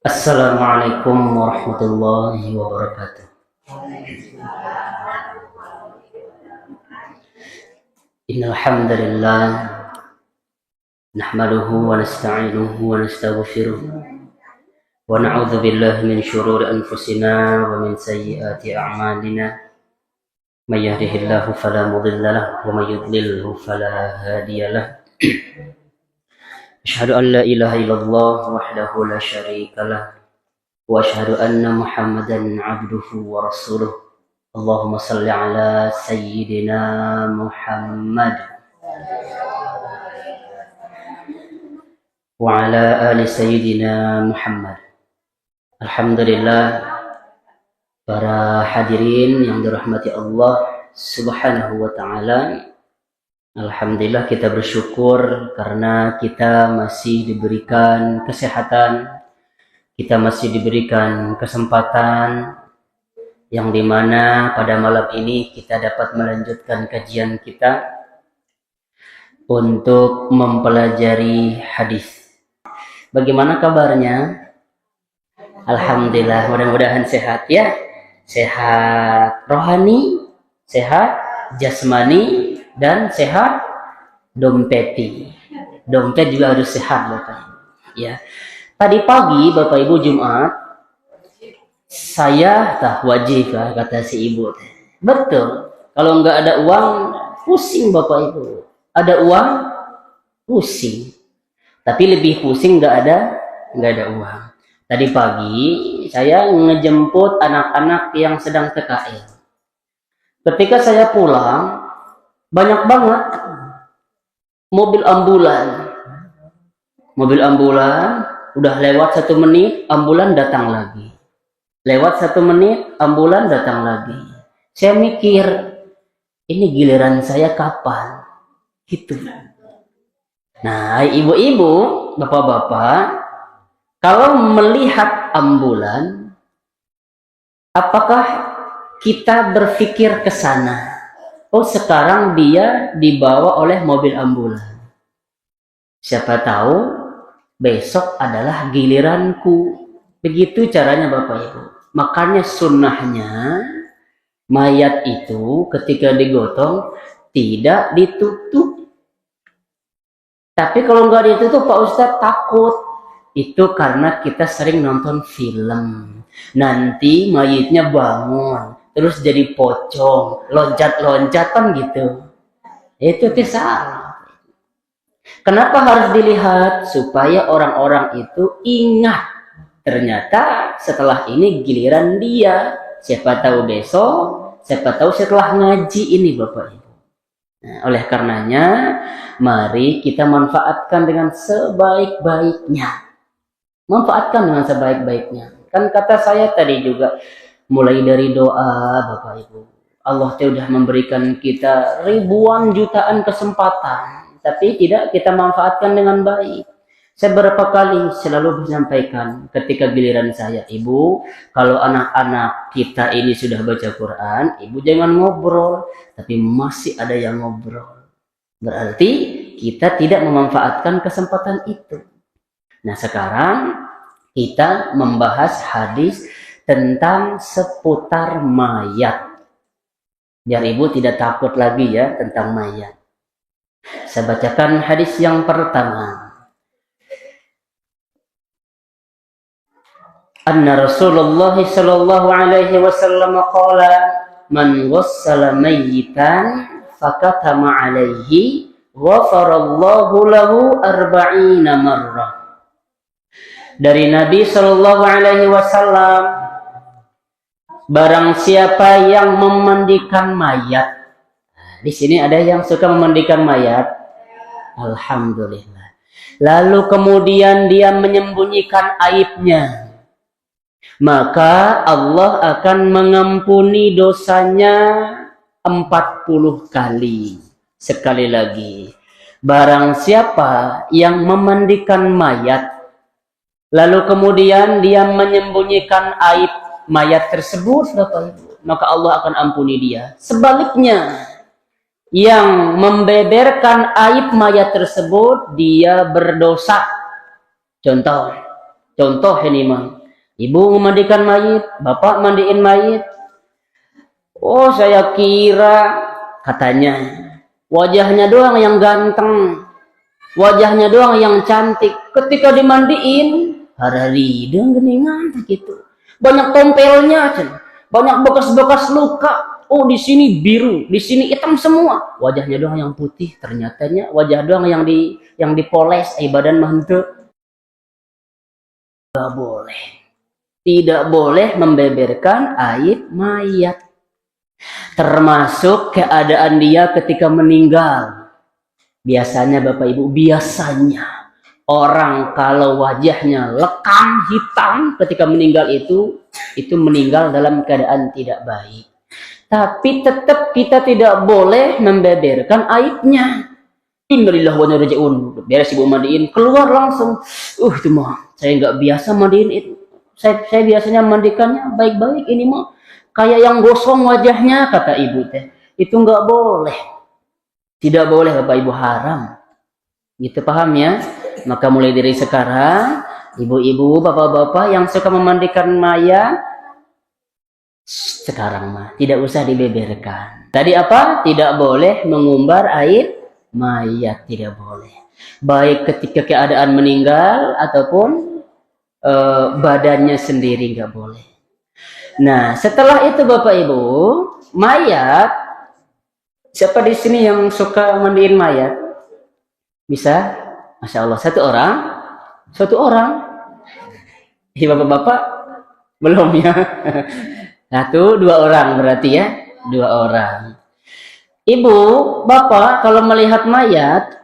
Assalamualaikum warahmatullahi wabarakatuh. Innal hamdalillah nahmaduhu wa nasta'inuhu wa nastaghfiruh wa na'udzu billahi min shururi anfusina wa min sayyiati a'malina. May yahdihillahu fala mudilla lahu wa may yudlilhu fala hadiya lahu. Asyhadu an la ilaha illallah wahdahu la syarika lahu wa asyhadu anna Muhammadan 'abduhu wa rasuluh. Allahumma salli ala sayyidina Muhammad wa ala ali sayyidina Muhammad. Alhamdulillah, para hadirin yang dirahmati Allah Subhanahu wa taala. Alhamdulillah, kita bersyukur karena kita masih diberikan kesehatan, kita masih diberikan kesempatan yang dimana pada malam ini kita dapat melanjutkan kajian kita untuk mempelajari hadis. Bagaimana kabarnya? Alhamdulillah, mudah-mudahan sehat ya. Sehat rohani, sehat jasmani, dan sehat dompeti. Dompet juga harus sehat Bapak Ibu. Ya. Tadi pagi Bapak Ibu Jumat, saya wajib kata si ibu. Betul. Kalau nggak ada uang, pusing Bapak Ibu. Ada uang, pusing. Tapi lebih pusing nggak ada uang. Tadi pagi saya ngejemput anak-anak yang sedang TKL. Ketika saya pulang, banyak banget mobil ambulan. Mobil ambulan udah lewat 1 menit, ambulan datang lagi. Lewat 1 menit, ambulan datang lagi. Saya mikir, ini giliran saya kapan? Gitu. Nah, ibu-ibu, bapak-bapak, kalau melihat ambulan, apakah kita berpikir ke sana? Oh, sekarang dia dibawa oleh mobil ambulan. Siapa tahu besok adalah giliranku. Begitu caranya Bapak Ibu. Makanya sunnahnya mayat itu ketika digotong tidak ditutup. Tapi kalau nggak ditutup Pak Ustadz takut. Itu karena kita sering nonton film. Nanti mayitnya bangun, terus jadi pocong, loncat-loncat kan gitu. Itu salah. Kenapa harus dilihat? Supaya orang-orang itu ingat. Ternyata setelah ini giliran dia. Siapa tahu besok, siapa tahu setelah ngaji ini Bapak Ibu. Nah, oleh karenanya, mari kita manfaatkan dengan sebaik-baiknya. Manfaatkan dengan sebaik-baiknya. Kan kata saya tadi juga, mulai dari doa Bapak Ibu. Allah sudah memberikan kita ribuan jutaan kesempatan, tapi tidak kita manfaatkan dengan baik. Saya berapa kali selalu menyampaikan ketika giliran saya, Ibu, kalau anak-anak kita ini sudah baca Quran, Ibu jangan ngobrol, tapi masih ada yang ngobrol. Berarti kita tidak memanfaatkan kesempatan itu. Nah, sekarang kita membahas hadis tentang seputar mayat. Biar Ibu tidak takut lagi ya tentang mayat. Saya bacakan hadis yang pertama. Anna Rasulullah sallallahu alaihi wasallam qala man ghassala mayyitan fakatama alaihi ghafarallahu lahu 40 marrah. Dari Nabi Shallallahu Alaihi Wasallam, barang siapa yang memandikan mayat, di sini ada yang suka memandikan mayat, alhamdulillah. Lalu kemudian dia menyembunyikan aibnya, maka Allah akan mengampuni dosanya 40 kali. Sekali lagi, barang siapa yang memandikan mayat, lalu kemudian dia menyembunyikan aib mayat tersebut, Bapak Ibu, maka Allah akan ampuni dia. Sebaliknya, yang membeberkan aib mayat tersebut, dia berdosa. Contoh, Contoh ini mah, ibu memandikan mayit, bapak mandiin mayit. Oh, saya kira katanya wajahnya doang yang ganteng, wajahnya doang yang cantik. Ketika dimandiin, harari dan geningan gitu. Banyak tompelnya, banyak bekas-bekas luka. Oh, di sini biru, di sini hitam semua. Wajahnya doang yang putih, ternyatanya wajah doang yang dipoles, badan mantu. Tidak boleh. Tidak boleh membeberkan aib mayat. Termasuk keadaan dia ketika meninggal. Biasanya Bapak Ibu, biasanya orang kalau wajahnya lekam, hitam ketika meninggal itu meninggal dalam keadaan tidak baik. Tapi tetap kita tidak boleh membeberkan aibnya. Innalillahi wa inna ilaihi raji'un. Beres ibu mandiin, keluar langsung. Itu mah saya nggak biasa mandiin itu. Saya biasanya mandikannya baik-baik, ini mah kayak yang gosong wajahnya, kata ibu teh. Itu nggak boleh. Tidak boleh Bapak Ibu, haram. Gitu, paham ya? Maka mulai dari sekarang, ibu-ibu, bapak-bapak yang suka memandikan mayat, sekarang mah tidak usah dibeberkan. Tadi apa? Tidak boleh mengumbar aib mayat, tidak boleh. Baik ketika keadaan meninggal ataupun badannya sendiri nggak boleh. Nah, setelah itu Bapak Ibu, mayat, siapa di sini yang suka mandiin mayat? Bisa? Masya Allah, satu orang? Satu orang? Bapak-bapak? Belum ya? Satu, dua orang berarti ya? Dua orang. Ibu, bapak kalau melihat mayat,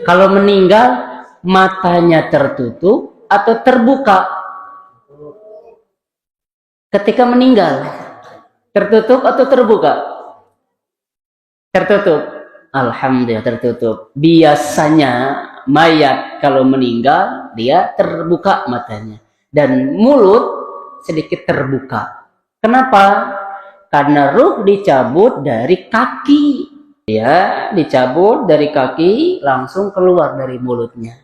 kalau meninggal, matanya tertutup atau terbuka? Ketika meninggal, tertutup atau terbuka? Tertutup. Alhamdulillah tertutup. Biasanya mayat kalau meninggal, dia terbuka matanya. Dan mulut sedikit terbuka. Kenapa? Karena ruh dicabut dari kaki. Ya, dicabut dari kaki, langsung keluar dari mulutnya.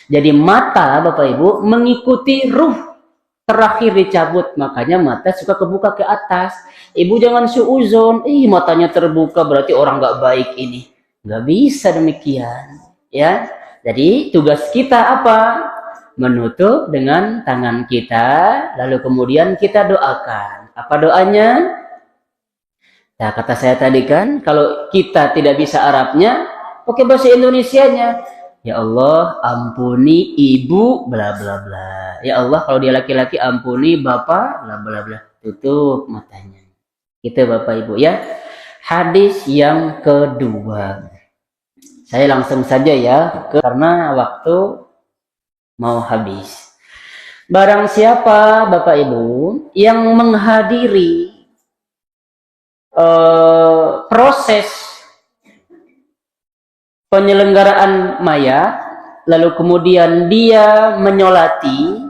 Jadi mata Bapak Ibu mengikuti ruh terakhir dicabut, makanya mata suka kebuka ke atas. Ibu jangan suuzon, matanya terbuka berarti orang nggak baik ini. Nggak bisa demikian, ya. Jadi tugas kita apa? Menutup dengan tangan kita, lalu kemudian kita doakan. Apa doanya? Nah, kata saya tadi kan, kalau kita tidak bisa Arabnya, pakai bahasa Indonesianya. Ya Allah, ampuni ibu bla bla bla. Ya Allah, kalau dia laki-laki, ampuni bapak bla bla bla. Tutup matanya. Itu Bapak Ibu ya. Hadis yang kedua. Saya langsung saja ya, karena waktu mau habis. Barang siapa Bapak Ibu yang menghadiri proses penyelenggaraan mayat, lalu kemudian dia menyolati,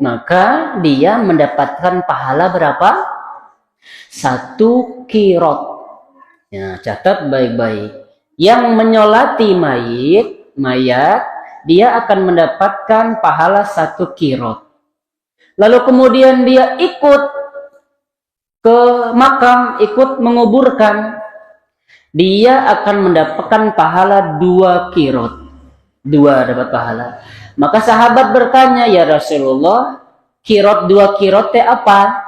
maka dia mendapatkan pahala berapa? 1 kirot. Ya, catat baik-baik. Yang menyolati mayat, dia akan mendapatkan pahala 1 kirot. Lalu kemudian dia ikut ke makam, ikut menguburkan, dia akan mendapatkan pahala 2 kirot. 2 dapat pahala. Maka sahabat bertanya, ya Rasulullah, kirot 2 kirot teh apa?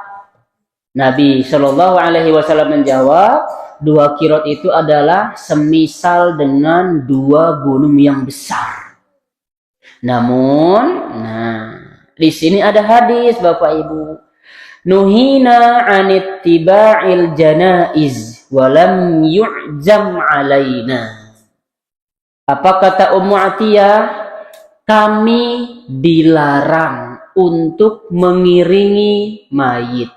Nabi Shallallahu Alaihi Wasallam menjawab, 2 kirot itu adalah semisal dengan 2 gunung yang besar. Namun, di sini ada hadis Bapak Ibu. Nuhina anit tiba'il janaiz walam yu'jam alaina. Apa kata Ummu Atiyah? Kami dilarang untuk mengiringi mayit.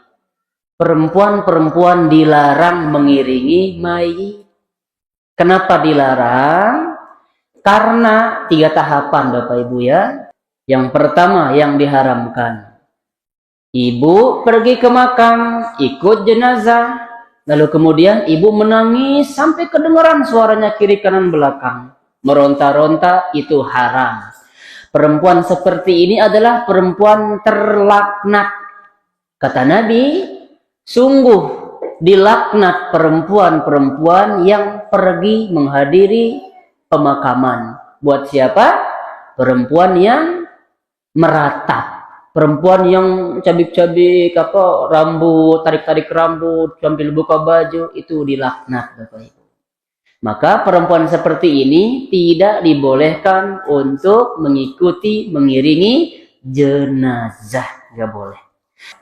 Perempuan-perempuan dilarang mengiringi mayit. Kenapa dilarang? Karena 3 tahapan Bapak Ibu ya. Yang pertama yang diharamkan, ibu pergi ke makam, ikut jenazah, lalu kemudian ibu menangis sampai kedengaran suaranya kiri kanan belakang, meronta-ronta, itu haram. Perempuan seperti ini adalah perempuan terlaknat. Kata Nabi, sungguh dilaknat perempuan-perempuan yang pergi menghadiri pemakaman. Buat siapa? Perempuan yang meratap. Perempuan yang cabik-cabik rambut, tarik-tarik rambut sambil buka baju, itu dilaknat, Bapak Ibu. Maka perempuan seperti ini tidak dibolehkan untuk mengiringi jenazah, nggak boleh.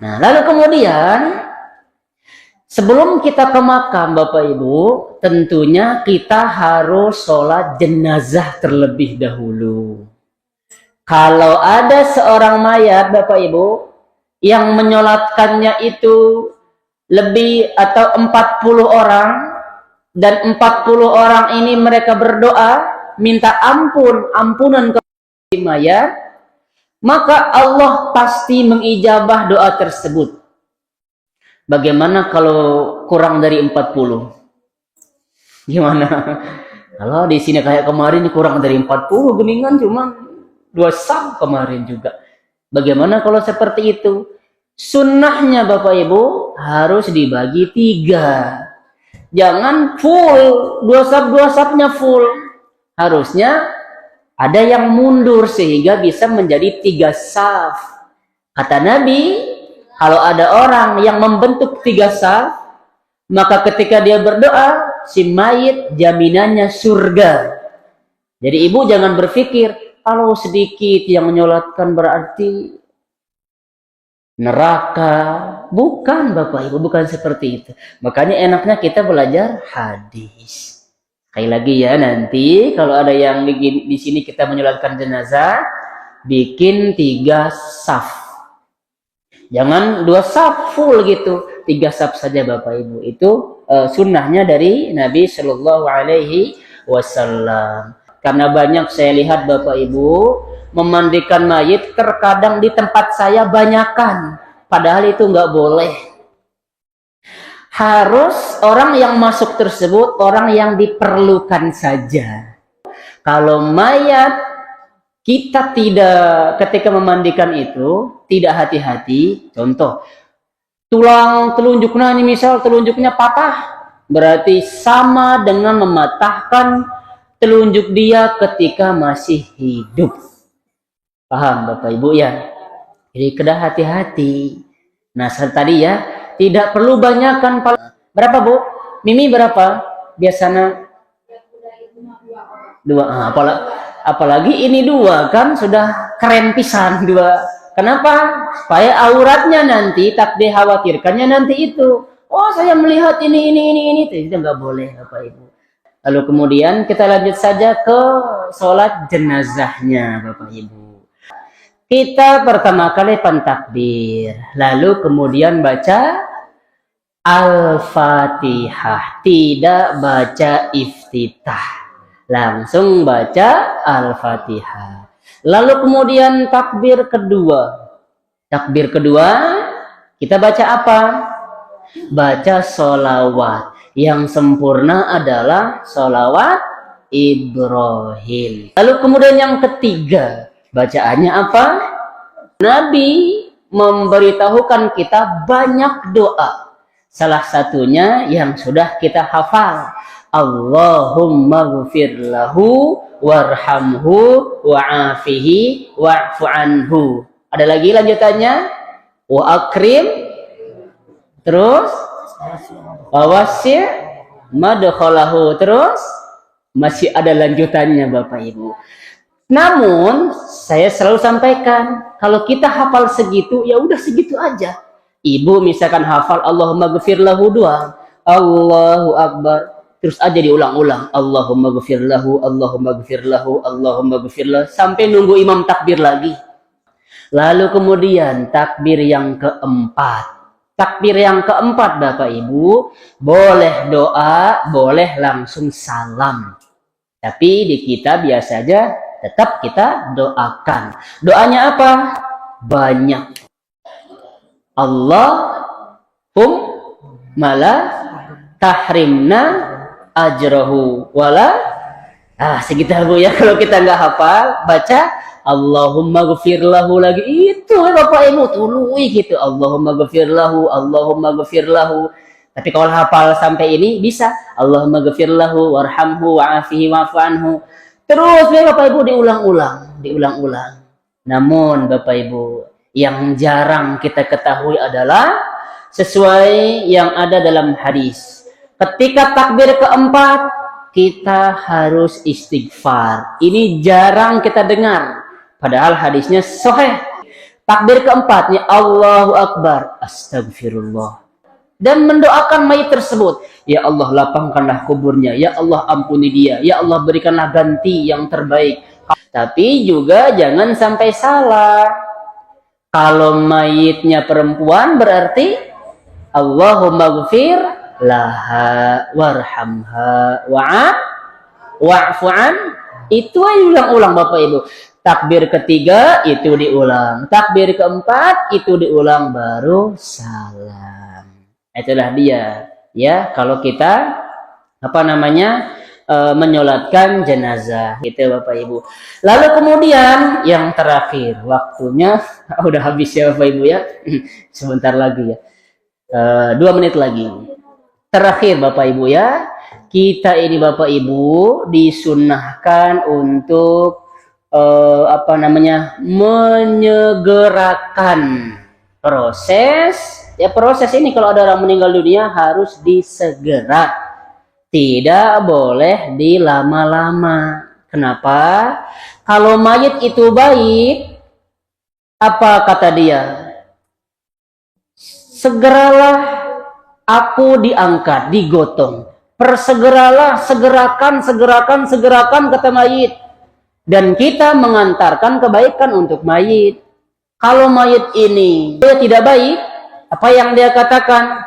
Nah, lalu kemudian sebelum kita ke makam, Bapak Ibu, tentunya kita harus sholat jenazah terlebih dahulu. Kalau ada seorang mayat, Bapak Ibu, yang menyolatkannya itu lebih atau 40 orang, dan 40 orang ini mereka berdoa minta ampunan kepada mayat, maka Allah pasti mengijabah doa tersebut. Bagaimana kalau kurang dari 40? Gimana? Kalau di sini kayak kemarin kurang dari 40, geningan cuma 2 sab kemarin juga. Bagaimana kalau seperti itu? Sunnahnya Bapak Ibu harus dibagi 3. Jangan full, 2 sabnya full. Harusnya ada yang mundur sehingga bisa menjadi 3 saf. Kata Nabi, kalau ada orang yang membentuk 3 saf, maka ketika dia berdoa, si mayit jaminannya surga. Jadi ibu jangan berpikir, kalau sedikit yang menyolatkan berarti neraka. Bukan Bapak Ibu, bukan seperti itu. Makanya enaknya kita belajar hadis. Sekali lagi ya, nanti kalau ada yang di sini kita menyolatkan jenazah, bikin 3 saf. Jangan 2 saf full gitu, 3 saf saja Bapak Ibu. Itu sunnahnya dari Nabi Shallallahu Alaihi Wasallam. Karena banyak saya lihat Bapak Ibu memandikan mayit, terkadang di tempat saya banyakan, padahal itu nggak boleh. Harus orang yang masuk tersebut orang yang diperlukan saja. Kalau mayat kita tidak, ketika memandikan itu tidak hati-hati, contoh tulang telunjuknya ini, misal telunjuknya patah, berarti sama dengan mematahkan telunjuk dia ketika masih hidup. Paham Bapak Ibu ya? Jadi kena hati-hati. Nah, tadi ya, tidak perlu banyakkan. Berapa Bu? Mimi berapa? Biasanya 2. Apalagi ini 2 kan sudah keren pisan 2. Kenapa? Supaya auratnya nanti tak dikhawatirkannya nanti itu. Oh, saya melihat ini. Itu nggak boleh Bapak Ibu. Lalu kemudian kita lanjut saja ke sholat jenazahnya Bapak Ibu. Kita pertama kali pentakbir, lalu kemudian baca Al-Fatihah, tidak baca iftitah, langsung baca Al-Fatihah. Lalu kemudian takbir kedua. Takbir kedua kita baca apa? Baca sholawat. Yang sempurna adalah sholawat Ibrahim. Lalu kemudian yang ketiga, bacaannya apa? Nabi memberitahukan kita banyak doa. Salah satunya yang sudah kita hafal. Allahumma ghfir lahu warhamhu wa'afihi wa'fu anhu. Ada lagi lanjutannya? Wa akrim. Terus? Wa wasi' madkhalahu. Terus? Masih ada lanjutannya Bapak Ibu. Namun saya selalu sampaikan, kalau kita hafal segitu, ya udah segitu aja. Ibu misalkan hafal Allahumma ghfir lahu doang, Allahu Akbar, terus aja diulang-ulang, Allahumma ghfir lahu, Allahumma ghfir lahu, Allahumma ghfir lahu, sampai nunggu imam takbir lagi. Lalu kemudian takbir yang keempat. Takbir yang keempat Bapak Ibu, boleh doa, boleh langsung salam. Tapi di kita biasa aja tetap kita doakan. Doanya apa? Banyak. Allahumma la tahrimna ajrahu wala Segitu Bu ya. Kalau kita nggak hafal, baca Allahumma ghafir lahu lagi. Itu Bapak Ibu tului gitu. Allahumma ghafir lahu, Allahumma ghafir lahu. Tapi kalau hafal sampai ini bisa Allahumma ghafir lahu warhamhu wa'afihi wa'fu anhu. Terus ya Bapak Ibu diulang-ulang. Namun Bapak Ibu, yang jarang kita ketahui adalah sesuai yang ada dalam hadis. Ketika takbir keempat, kita harus istighfar. Ini jarang kita dengar. Padahal hadisnya sahih. Takbir keempatnya Allahu Akbar, astagfirullah. Dan mendoakan mayit tersebut. Ya Allah lapangkanlah kuburnya. Ya Allah ampuni dia. Ya Allah berikanlah ganti yang terbaik. Tapi juga jangan sampai salah. Kalau mayitnya perempuan berarti Allahumma ghafir laha warhamha wa'fu an. Itu aja ulang-ulang Bapak Ibu. Takbir ketiga itu diulang. Takbir keempat itu diulang baru salam. Itulah dia. Ya, kalau kita menyolatkan jenazah itu Bapak Ibu. Lalu kemudian yang terakhir, waktunya udah habis ya Bapak Ibu ya. Sebentar lagi ya. 2 menit lagi. Terakhir Bapak Ibu ya, kita ini Bapak Ibu disunnahkan untuk menyegerakan proses. Ya proses ini kalau ada orang meninggal dunia harus disegera. Tidak boleh dilama-lama. Kenapa? Kalau mayit itu baik, apa kata dia? Segeralah aku diangkat, digotong. Persegeralah, segerakan kata mayit. Dan kita mengantarkan kebaikan untuk mayit. Kalau mayit ini dia tidak baik, apa yang dia katakan?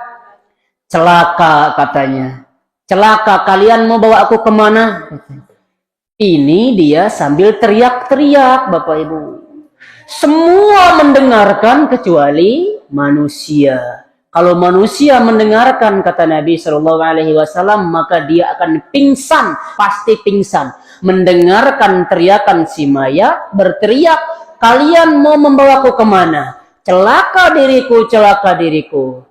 Celaka katanya. Celaka, kalian mau bawa aku kemana? Ini dia sambil teriak-teriak Bapak Ibu. Semua mendengarkan kecuali manusia. Kalau manusia mendengarkan kata Nabi SAW, maka dia akan pingsan, pasti pingsan. Mendengarkan teriakan si mayat berteriak, kalian mau membawaku kemana? Celaka diriku, celaka diriku.